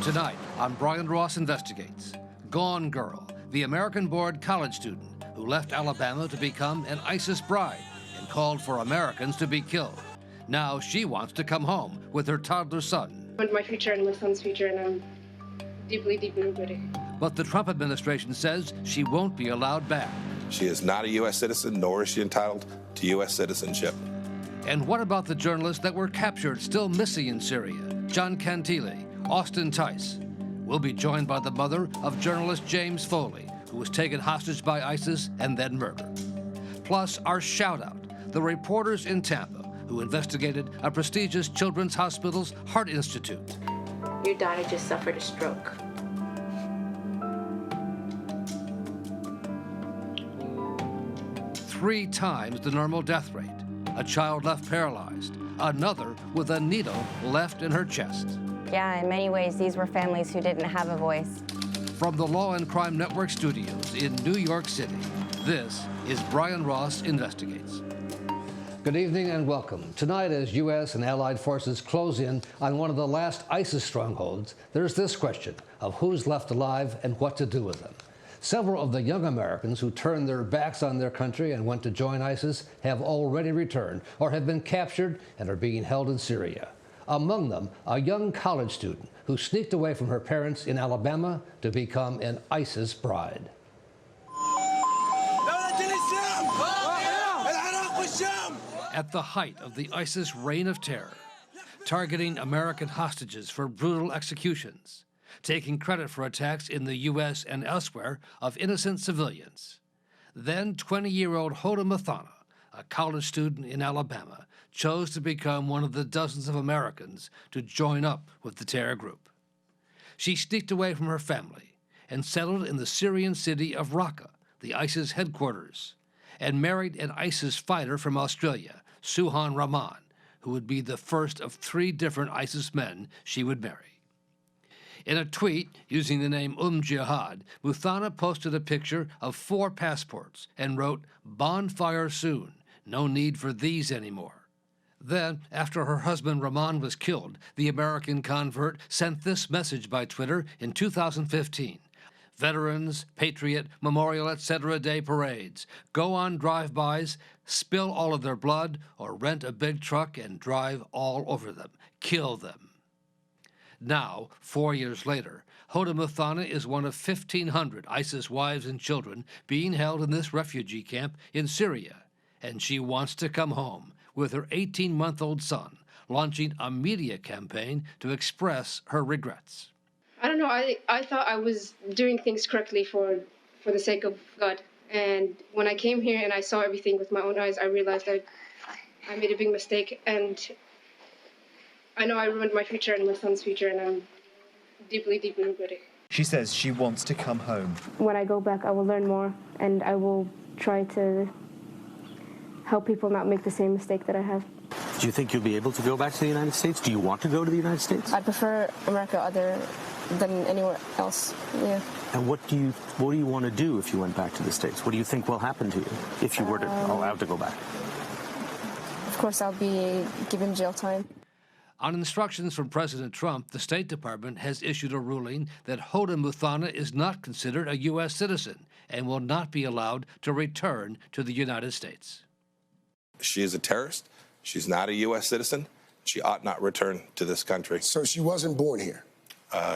Tonight on Brian Ross Investigates, Gone Girl, the American-born college student who left Alabama to become an ISIS bride and called for Americans to be killed. Now she wants to come home with her toddler son. I want my future and my son's future, and I'm deeply, deeply regretting. But the Trump administration says she won't be allowed back. She is not a U.S. citizen, nor is she entitled to U.S. citizenship. And what about the journalists that were captured, still missing in Syria? John Cantile, Austin Tice. We'll be joined by the mother of journalist James Foley, who was taken hostage by ISIS and then murdered. Plus, our shout-out, the reporters in Tampa who investigated a prestigious children's hospital's heart institute. Your daughter just suffered a stroke. Three times the normal death rate. A child left paralyzed. Another with a needle left in her chest. Yeah, in many ways, these were families who didn't have a voice. From the Law&Crime Network studios in New York City, this is Brian Ross Investigates. Good evening and welcome. Tonight, as U.S. and allied forces close in on one of the last ISIS strongholds, there's this question of who's left alive and what to do with them. Several of the young Americans who turned their backs on their country and went to join ISIS have already returned or have been captured and are being held in Syria. Among them, a young college student who sneaked away from her parents in Alabama to become an ISIS bride. At the height of the ISIS reign of terror, targeting American hostages for brutal executions, taking credit for attacks in the U.S. and elsewhere of innocent civilians. Then 20-year-old Hoda Muthana, a college student in Alabama, chose to become one of the dozens of Americans to join up with the terror group. She sneaked away from her family and settled in the Syrian city of Raqqa, the ISIS headquarters, and married an ISIS fighter from Australia, Suhan Rahman, who would be the first of 3 different ISIS men she would marry. In a tweet using the name Jihad, Muthana posted a picture of 4 passports and wrote, "Bonfire soon, no need for these anymore." Then, after her husband Rahman was killed, the American convert sent this message by Twitter in 2015. Veterans, Patriot, Memorial, etc. Day parades. Go on drive-bys, spill all of their blood, or rent a big truck and drive all over them. Kill them. Now, 4 years later, Hoda Muthana is one of 1,500 ISIS wives and children being held in this refugee camp in Syria, and she wants to come home with her 18-month-old son, launching a media campaign to express her regrets. I don't know, I thought I was doing things correctly for the sake of God. And when I came here and I saw everything with my own eyes, I realized that I made a big mistake. And I know I ruined my future and my son's future, and I'm deeply, deeply regretting. She says she wants to come home. When I go back, I will learn more, and I will try to help people not make the same mistake that I have. Do you think you'll be able to go back to the United States? Do you want to go to the United States? I prefer America other than anywhere else, yeah. And what do you want to do if you went back to the States? What do you think will happen to you if you were allowed to go back? Of course, I'll be given jail time. On instructions from President Trump, the State Department has issued a ruling that Hoda Muthana is not considered a U.S. citizen and will not be allowed to return to the United States. She is a terrorist. She's not a U.S. citizen. She ought not return to this country. So she wasn't born here?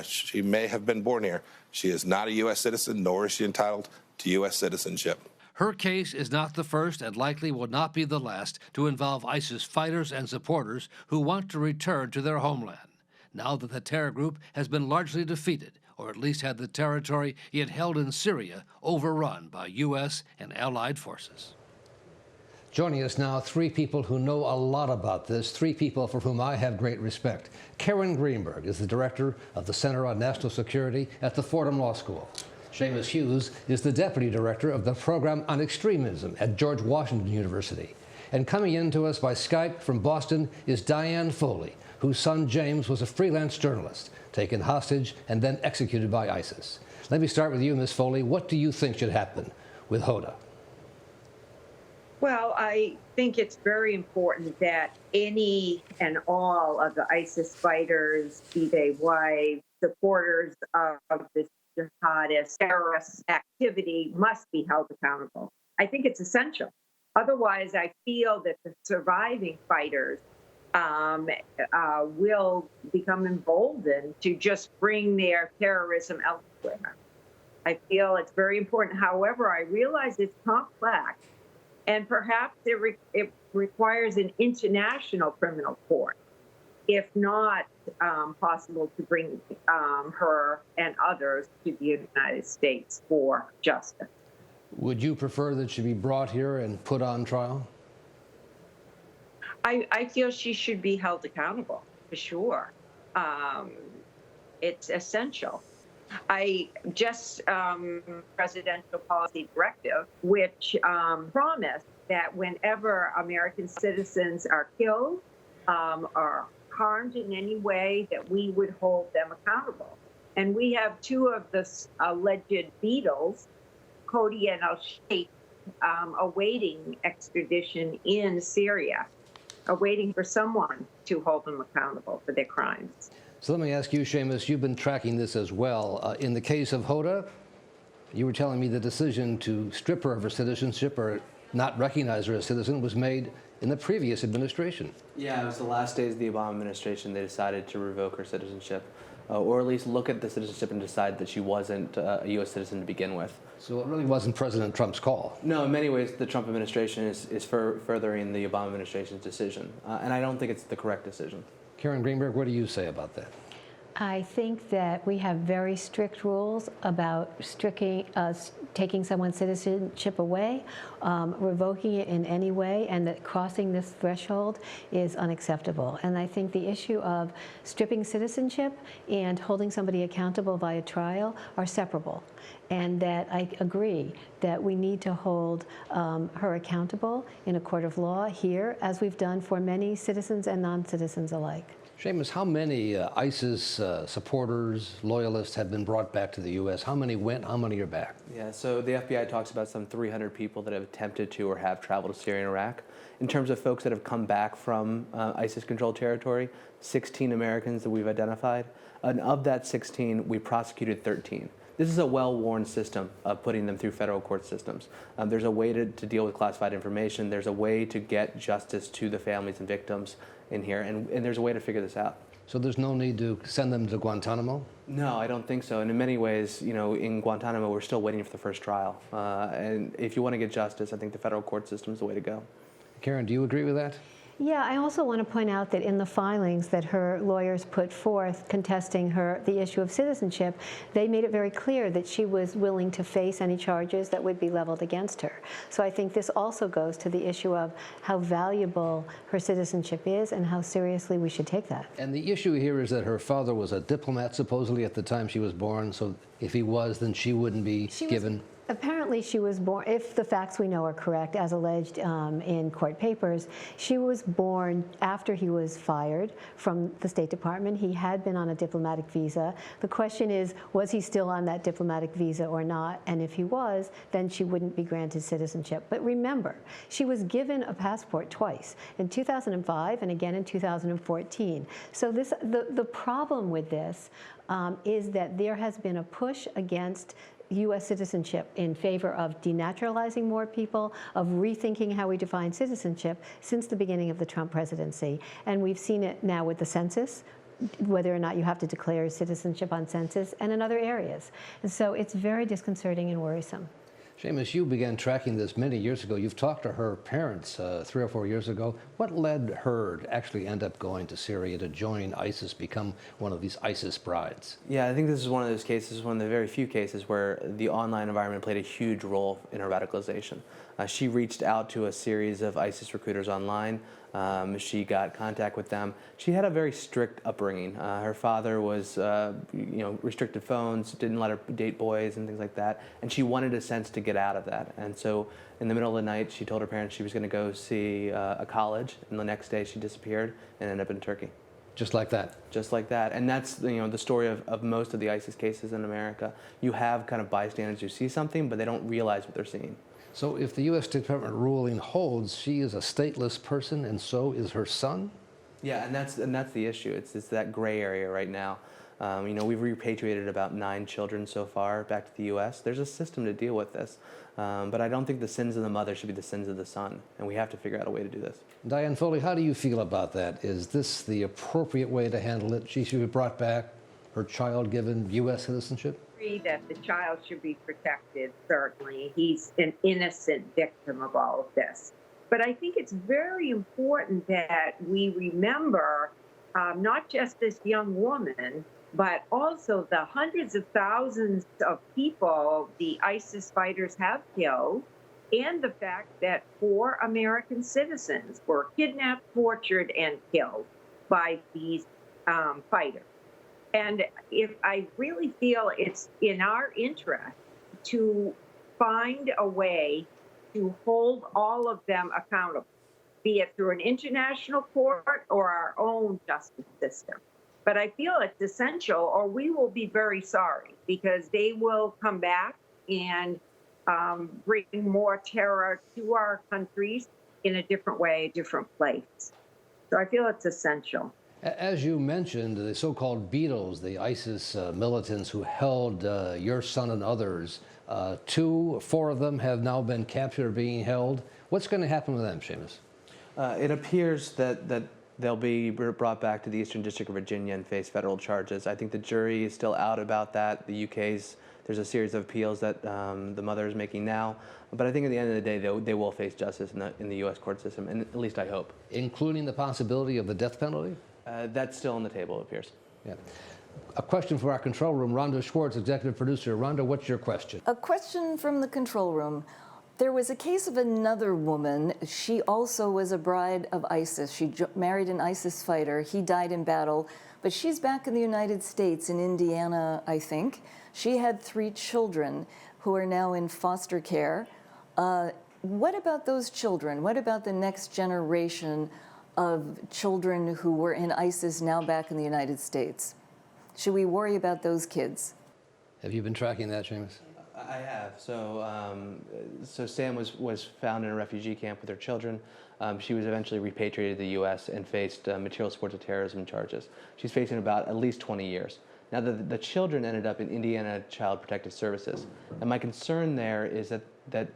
She may have been born here. She is not a U.S. citizen, nor is she entitled to U.S. citizenship. Her case is not the first and likely will not be the last to involve ISIS fighters and supporters who want to return to their homeland, now that the terror group has been largely defeated, or at least had the territory it held in Syria overrun by U.S. and allied forces. Joining us now, 3 people who know a lot about this, 3 people for whom I have great respect. Karen Greenberg is the director of the Center on National Security at the Fordham Law School. Seamus Hughes is the deputy director of the program on extremism at George Washington University. And coming in to us by Skype from Boston is Diane Foley, whose son James was a freelance journalist, taken hostage and then executed by ISIS. Let me start with you, Ms. Foley. What do you think should happen with Hoda? Well, I think it's very important that any and all of the ISIS fighters, be they wives, supporters of this jihadist terrorist activity must be held accountable. I think it's essential. Otherwise, I feel that the surviving fighters will become emboldened to just bring their terrorism elsewhere. I feel it's very important. However, I realize it's complex, and perhaps it requires an international criminal court, if not possible to bring her and others to the United States for justice. Would you prefer that she be brought here and put on trial? I feel she should be held accountable, for sure. It's essential. I just presidential policy directive, which promised that whenever American citizens are killed or harmed in any way, that we would hold them accountable. And we have two of the alleged Beatles, Cody and Al-Sheikh, awaiting extradition in Syria, awaiting for someone to hold them accountable for their crimes. So let me ask you, Seamus, you've been tracking this as well. In the case of Hoda, you were telling me the decision to strip her of her citizenship or not recognize her as a citizen was made in the previous administration. Yeah, it was the last days of the Obama administration they decided to revoke her citizenship, or at least look at the citizenship and decide that she wasn't a U.S. citizen to begin with. So it really wasn't President Trump's call. No, in many ways, the Trump administration is furthering the Obama administration's decision, and I don't think it's the correct decision. Karen Greenberg, what do you say about that? I think that we have very strict rules about taking someone's citizenship away, revoking it in any way, and that crossing this threshold is unacceptable. And I think the issue of stripping citizenship and holding somebody accountable via trial are separable. And that I agree that we need to hold her accountable in a court of law here, as we've done for many citizens and non-citizens alike. Seamus, how many ISIS supporters, loyalists have been brought back to the U.S.? How many went? How many are back? Yeah, so the FBI talks about some 300 people that have attempted to or have traveled to Syria and Iraq. In terms of folks that have come back from ISIS-controlled territory, 16 Americans that we've identified. And of that 16, we prosecuted 13. This is a well-worn system of putting them through federal court systems. There's a way to deal with classified information. There's a way to get justice to the families and victims in here, and there's a way to figure this out. So there's no need to send them to Guantanamo? No, I don't think so. And in many ways, you know, in Guantanamo, we're still waiting for the first trial. And if you want to get justice, I think the federal court system is the way to go. Karen, do you agree with that? Yeah, I also want to point out that in the filings that her lawyers put forth contesting the issue of citizenship, they made it very clear that she was willing to face any charges that would be leveled against her. So I think this also goes to the issue of how valuable her citizenship is and how seriously we should take that. And the issue here is that her father was a diplomat, supposedly, at the time she was born. So if he was, then she wouldn't be given. Apparently she was born, if the facts we know are correct, as alleged in court papers, she was born after he was fired from the State Department. He had been on a diplomatic visa. The question is, was he still on that diplomatic visa or not? And if he was, then she wouldn't be granted citizenship. But remember, she was given a passport twice, in 2005 and again in 2014. So the problem with this is that there has been a push against U.S. citizenship in favor of denaturalizing more people, of rethinking how we define citizenship since the beginning of the Trump presidency. And we've seen it now with the census, whether or not you have to declare citizenship on census, and in other areas. And so it's very disconcerting and worrisome. Seamus, you began tracking this many years ago. You've talked to her parents 3 or 4 years ago. What led her to actually end up going to Syria to join ISIS, become one of these ISIS brides? Yeah, I think this is one of those cases, one of the very few cases where the online environment played a huge role in her radicalization. She reached out to a series of ISIS recruiters online. She got contact with them. She had a very strict upbringing. Her father was, restricted phones, didn't let her date boys and things like that. And she wanted a sense to get out of that. And so in the middle of the night, she told her parents she was going to go see a college. And the next day she disappeared and ended up in Turkey. Just like that? Just like that. And that's, the story of most of the ISIS cases in America. You have kind of bystanders who see something, but they don't realize what they're seeing. So if the U.S. Department ruling holds, she is a stateless person, and so is her son? Yeah, and that's the issue. It's that gray area right now. We've repatriated about 9 children so far back to the U.S. There's a system to deal with this, but I don't think the sins of the mother should be the sins of the son, and we have to figure out a way to do this. Diane Foley, how do you feel about that? Is this the appropriate way to handle it? She should be brought back, her child given U.S. citizenship? I agree that the child should be protected, certainly. He's an innocent victim of all of this. But I think it's very important that we remember not just this young woman, but also the hundreds of thousands of people the ISIS fighters have killed, and the fact that 4 American citizens were kidnapped, tortured, and killed by these fighters. And if I really feel it's in our interest to find a way to hold all of them accountable, be it through an international court or our own justice system. But I feel it's essential, or we will be very sorry, because they will come back and bring more terror to our countries in a different way, a different place. So I feel it's essential. As you mentioned, the so-called Beatles, the ISIS militants who held your son and others, 4 of them have now been captured or being held. What's going to happen with them, Seamus? It appears that they'll be brought back to the Eastern District of Virginia and face federal charges. I think the jury is still out about that. The UK's, there's a series of appeals that the mother is making now. But I think at the end of the day, they will face justice in the U.S. court system, and at least I hope. Including the possibility of the death penalty? That's still on the table, it appears. Yeah. A question for our control room. Rhonda Schwartz, executive producer. Rhonda, what's your question? A question from the control room. There was a case of another woman. She also was a bride of ISIS. She married an ISIS fighter. He died in battle, but she's back in the United States, in Indiana, I think. She had 3 children who are now in foster care. What about those children? What about the next generation of children who were in ISIS now back in the United States? Should we worry about those kids? Have you been tracking that, Seamus? I have. So Sam was found in a refugee camp with her children. She was eventually repatriated to the U.S. and faced material support of terrorism charges. She's facing about at least 20 years. Now, the children ended up in Indiana Child Protective Services. And my concern there is that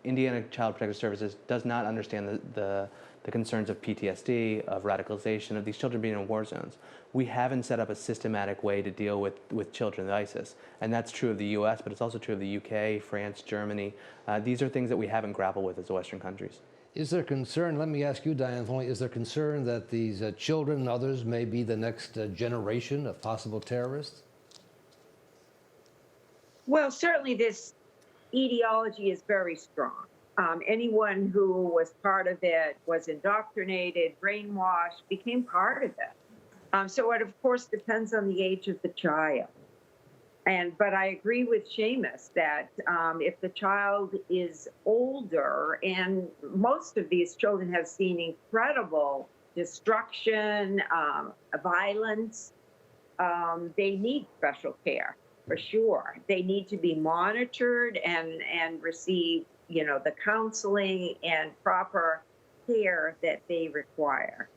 Indiana Child Protective Services does not understand the concerns of PTSD, of radicalization, of these children being in war zones. We haven't set up a systematic way to deal with children with ISIS. And that's true of the US, but it's also true of the UK, France, Germany. These are things that we haven't grappled with as the Western countries. Is there concern, let me ask you, Diane Foley, is there concern that these children and others may be the next generation of possible terrorists? Well, certainly this etiology is very strong. Anyone who was part of it was indoctrinated, brainwashed, became part of it. So it, of course, depends on the age of the child. But I agree with Seamus that if the child is older, and most of these children have seen incredible destruction, violence, they need special care, for sure. They need to be monitored and receive the counseling and proper care that they require.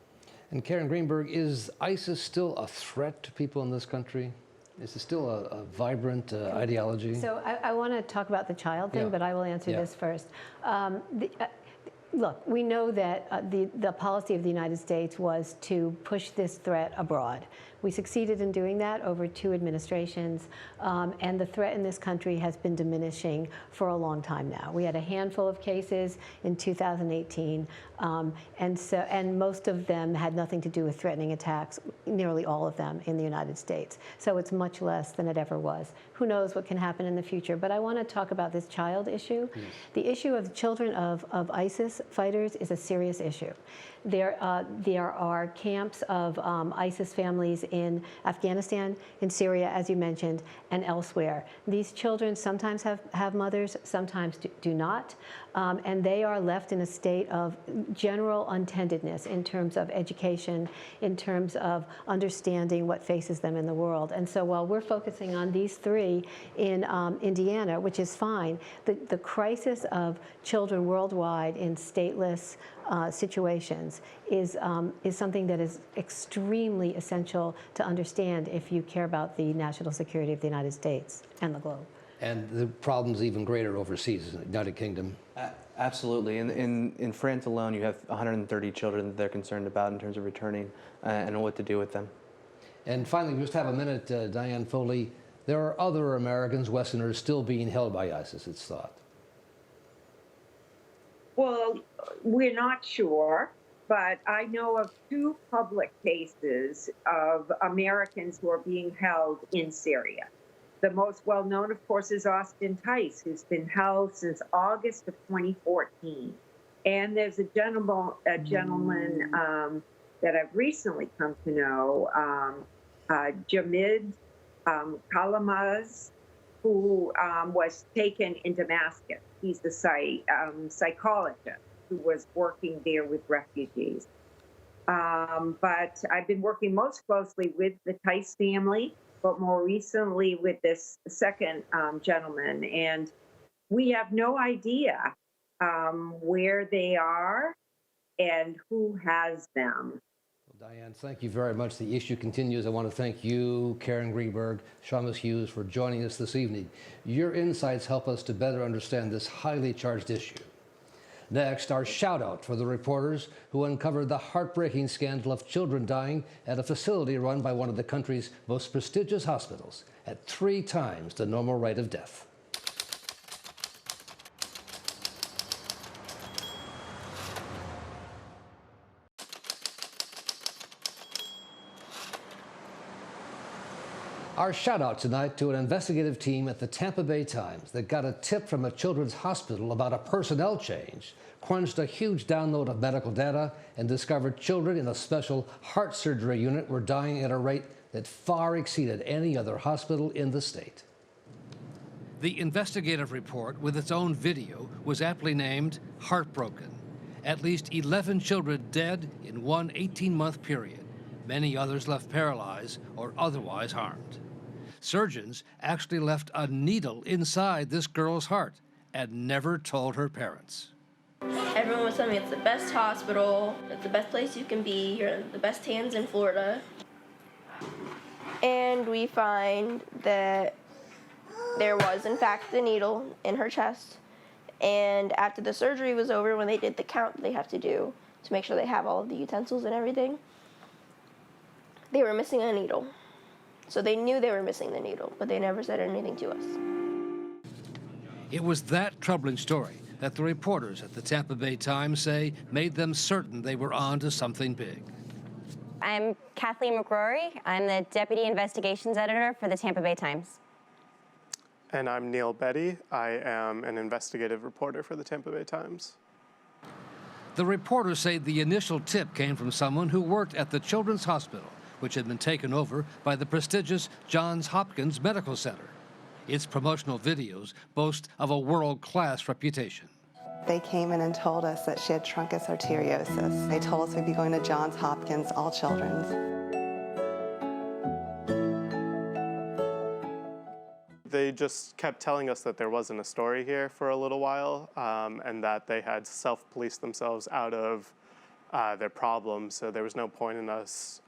And Karen Greenberg, is ISIS still a threat to people in this country? Is it still a vibrant ideology? So I want to talk about the child thing, but I will answer this first. Look, we know that the policy of the United States was to push this threat abroad. We succeeded in doing that over 2 administrations, and the threat in this country has been diminishing for a long time now. We had a handful of cases in 2018, and most of them had nothing to do with threatening attacks, nearly all of them in the United States. So it's much less than it ever was. Who knows what can happen in the future, but I want to talk about this child issue. Yes. The issue of children of ISIS fighters is a serious issue. There are camps of ISIS families in Afghanistan, in Syria, as you mentioned, and elsewhere. These children sometimes have mothers, sometimes do not, and they are left in a state of general untendedness in terms of education, in terms of understanding what faces them in the world. And so while we're focusing on these 3 in Indiana, which is fine, the crisis of children worldwide in stateless situations is something that is extremely essential to understand if you care about the national security of the United States and the globe. And the problem's even greater overseas in the United Kingdom. Absolutely. In France alone, you have 130 children that they're concerned about in terms of returning and what to do with them. And finally, we just have a minute, Diane Foley. There are other Americans, Westerners, still being held by ISIS, it's thought. Well, we're not sure, but I know of 2 public cases of Americans who are being held in Syria. The most well-known, of course, is Austin Tice, who's been held since August of 2014. And there's a gentleman that I've recently come to know, Jamid Kalamaz, who was taken in Damascus. He's the psychologist who was working there with refugees. But I've been working most closely with the Tice family, but more recently with this second gentleman. And we have no idea where they are and who has them. Well, Diane, thank you very much. The issue continues. I want to thank you, Karen Greenberg, Shamus Hughes, for joining us this evening. Your insights help us to better understand this highly charged issue. Next, our shout out for the reporters who uncovered the heartbreaking scandal of children dying at a facility run by one of the country's most prestigious hospitals at 3 times the normal rate of death. Our shout out tonight to an investigative team at the Tampa Bay Times that got a tip from a children's hospital about a personnel change, crunched a huge download of medical data, and discovered children in a special heart surgery unit were dying at a rate that far exceeded any other hospital in the state. The investigative report, with its own video, was aptly named Heartbroken. At least 11 children dead in one 18-month period. Many others left paralyzed or otherwise harmed. Surgeons actually left a needle inside this girl's heart and never told her parents. Everyone was telling me it's the best hospital, it's the best place you can be, you're in the best hands in Florida. And we find that there was, in fact, the needle in her chest. And after the surgery was over, when they did the count they have to do to make sure they have all of the utensils and everything, they were missing a needle. So they knew they were missing the needle, but they never said anything to us. It was that troubling story that the reporters at the Tampa Bay Times say made them certain they were on to something big. I'm Kathleen McCrory. I'm the Deputy Investigations Editor for the Tampa Bay Times. And I'm Neil Betty. I am an investigative reporter for the Tampa Bay Times. The reporters say the initial tip came from someone who worked at the Children's Hospital, which had been taken over by the prestigious Johns Hopkins Medical Center. Its promotional videos boast of a world-class reputation. They came in and told us that she had truncus arteriosus. They told us we'd be going to Johns Hopkins, all children's. They just kept telling us that there wasn't a story here for a little while, and that they had self-policed themselves out of their problems, so there was no point in us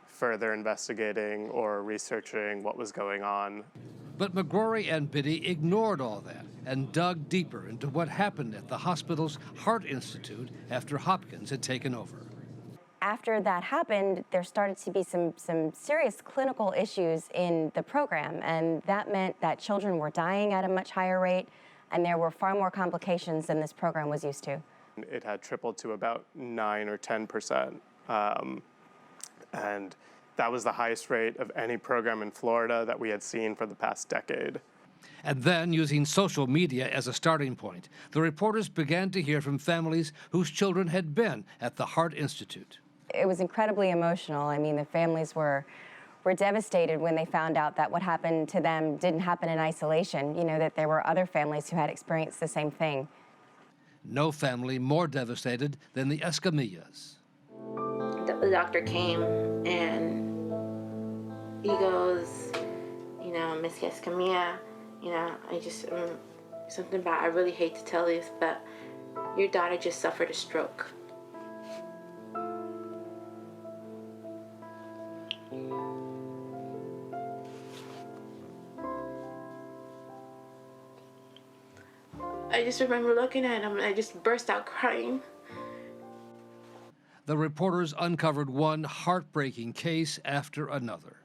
further investigating or researching what was going on. But McGrory and Biddy ignored all that and dug deeper into what happened at the hospital's Heart Institute after Hopkins had taken over. After that happened, there started to be some serious clinical issues in the program, and that meant that children were dying at a much higher rate, and there were far more complications than this program was used to. It had tripled to about 9 or 10%. And that was the highest rate of any program in Florida that we had seen for the past decade. And then, using social media as a starting point, the reporters began to hear from families whose children had been at the Heart Institute. It was incredibly emotional. I mean, the families were devastated when they found out that what happened to them didn't happen in isolation, you know, that there were other families who had experienced the same thing. No family more devastated than the Escamillas. The doctor came and he goes, you know, Miss Escamilla, you know, I just, something about, I really hate to tell this, but your daughter just suffered a stroke. I just remember looking at him and I just burst out crying. The reporters uncovered one heartbreaking case after another.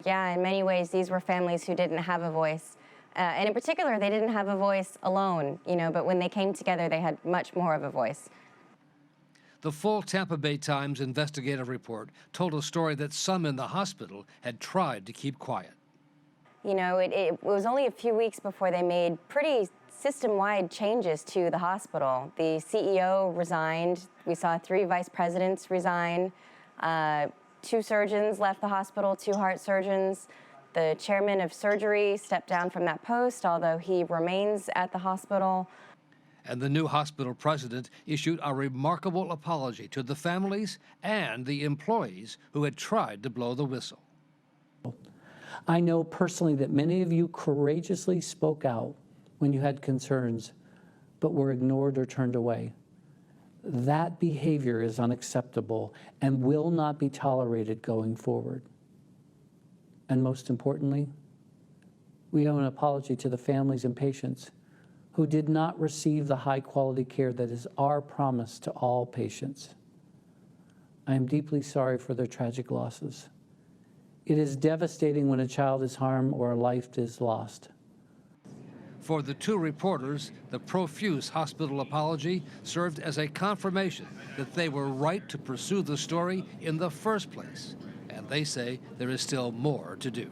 Yeah, in many ways, these were families who didn't have a voice. And in particular, they didn't have a voice alone, but when they came together, they had much more of a voice. The full Tampa Bay Times investigative report told a story that some in the hospital had tried to keep quiet. It was only a few weeks before they made pretty system-wide changes to the hospital. The CEO resigned. We saw 3 vice presidents resign. 2 surgeons left the hospital, 2 heart surgeons. The chairman of surgery stepped down from that post, although he remains at the hospital. And the new hospital president issued a remarkable apology to the families and the employees who had tried to blow the whistle. I know personally that many of you courageously spoke out when you had concerns, but were ignored or turned away. That behavior is unacceptable and will not be tolerated going forward. And most importantly, we owe an apology to the families and patients who did not receive the high-quality care that is our promise to all patients. I am deeply sorry for their tragic losses. It is devastating when a child is harmed or a life is lost. For the 2 reporters, the profuse hospital apology served as a confirmation that they were right to pursue the story in the first place. And they say there is still more to do.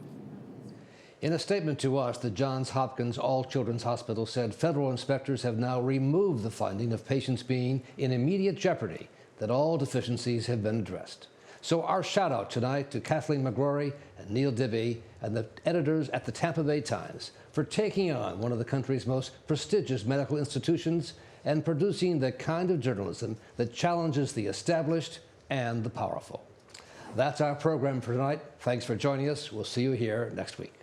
In a statement to us, the Johns Hopkins All Children's Hospital said federal inspectors have now removed the finding of patients being in immediate jeopardy, that all deficiencies have been addressed. So our shout out tonight to Kathleen McGrory and Neil Dibby and the editors at the Tampa Bay Times for taking on one of the country's most prestigious medical institutions and producing the kind of journalism that challenges the established and the powerful. That's our program for tonight. Thanks for joining us. We'll see you here next week.